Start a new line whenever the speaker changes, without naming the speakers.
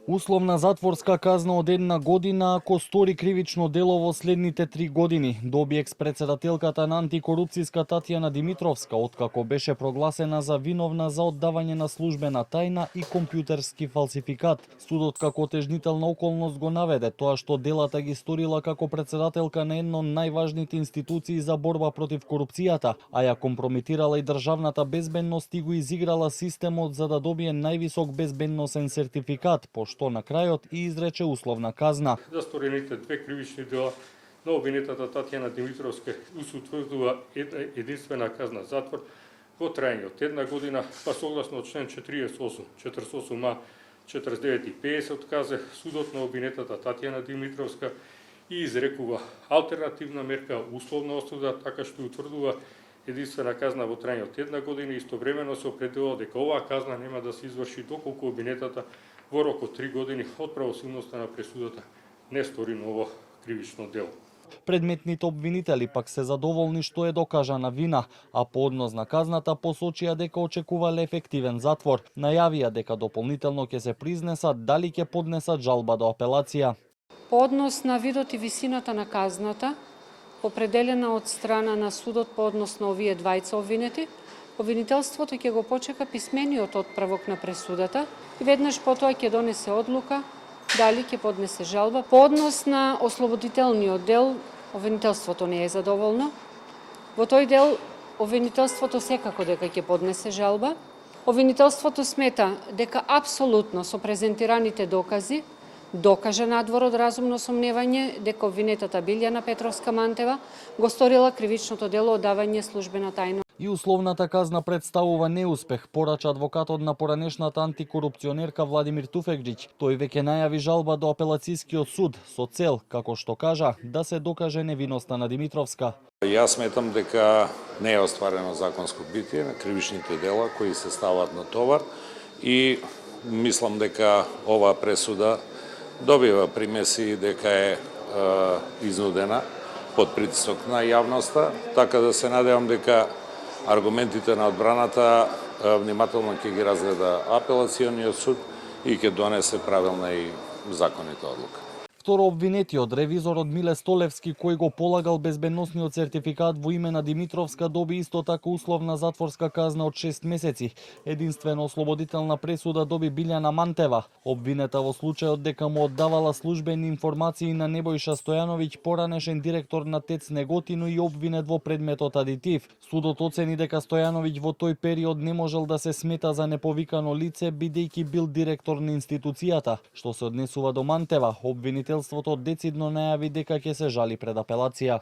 Условна затворска казна од 1 година ако стори кривично дело во следните 3 години, доби екс-председателката на антикорупцијска Татјана Димитровска, откако беше прогласена за виновна за оддавање на службена тајна и компјутерски фалсификат. Судот како отежнителна околност го наведе тоа што делата ги сторила како председателка на една од најважните институции за борба против корупцијата, а ја компрометирала и државната безбедност и го изиграла системот за да добие највисок безбедносен сертификат, што на крајот и изрече условна казна.
За сторените 2 кривични дела на обвинетата Татјана Димитровска се утврдува единствена казна затвор во траење од 1 година, па согласно член 48, 48а, 49 и 50 од КЗ, судот на обвинетата Татјана Димитровска и изрекува алтернативна мерка условна осуда, така што утврдува единствена казна во траење од 1 година и истовремено се определува дека оваа казна нема да се изврши доколку обвинетата во рок од 3 години од правосудноста на пресудата не стори ново кривично дело.
Предметните обвинители пак се задоволни што е докажана вина, а по однос на казната посочија дека очекувале ефективен затвор. Најавија дека дополнително ќе се признесат дали ќе поднесат жалба до апелација.
По однос на видот и висината на казната, определена од страна на судот по однос на овие двајца обвинети, обвинителството ќе го почека писмениот отправок на пресудата и веднаш потоа ќе донесе одлука дали ќе поднесе жалба. По однос на ослободителниот дел, обвинителството не е задоволно. Во тој дел, обвинителството секако дека ќе поднесе жалба. Обвинителството смета дека апсолутно со презентираните докази докажа надвор од разумно сомневање дека обвинетата Билјана Петровска Мантева го сторила кривичното дело оддавање службена тајна.
И условната казна представува неуспех, порача адвокатот на поранешната антикорупционерка Владимир Туфекџиќ. Тој веќе најави жалба до апелацијскиот суд со цел, како што кажа, да се докаже невиноста на Димитровска.
Јас сметам дека не е остварено законско битие на кривичните дела кои се стават на товар и мислам дека оваа пресуда добива примеси дека е изнудена под притисок на јавноста, така да се надевам дека аргументите на одбраната внимателно ќе ги разгледа апелациониот суд и ќе донесе правилна и законита одлука.
Второ обвинетиот, ревизорот Миле Столевски, кој го полагал безбедносниот сертификат во име на Димитровска, доби исто така условна затворска казна од 6 месеци. Единствено ослободителна пресуда доби Билјана Мантева, обвинета во случајот дека му оддавала службени информации на Небојша Стојановиќ, поранешен директор на ТЕЦ Неготино и обвинет во предметот адитив. Судот оцени дека Стојановиќ во тој период не можел да се смета за неповикано лице, бидејќи бил директор на институцијата. Што се однесува до Мантева, обвинителството децидно најави дека ќе се жали пред апелација.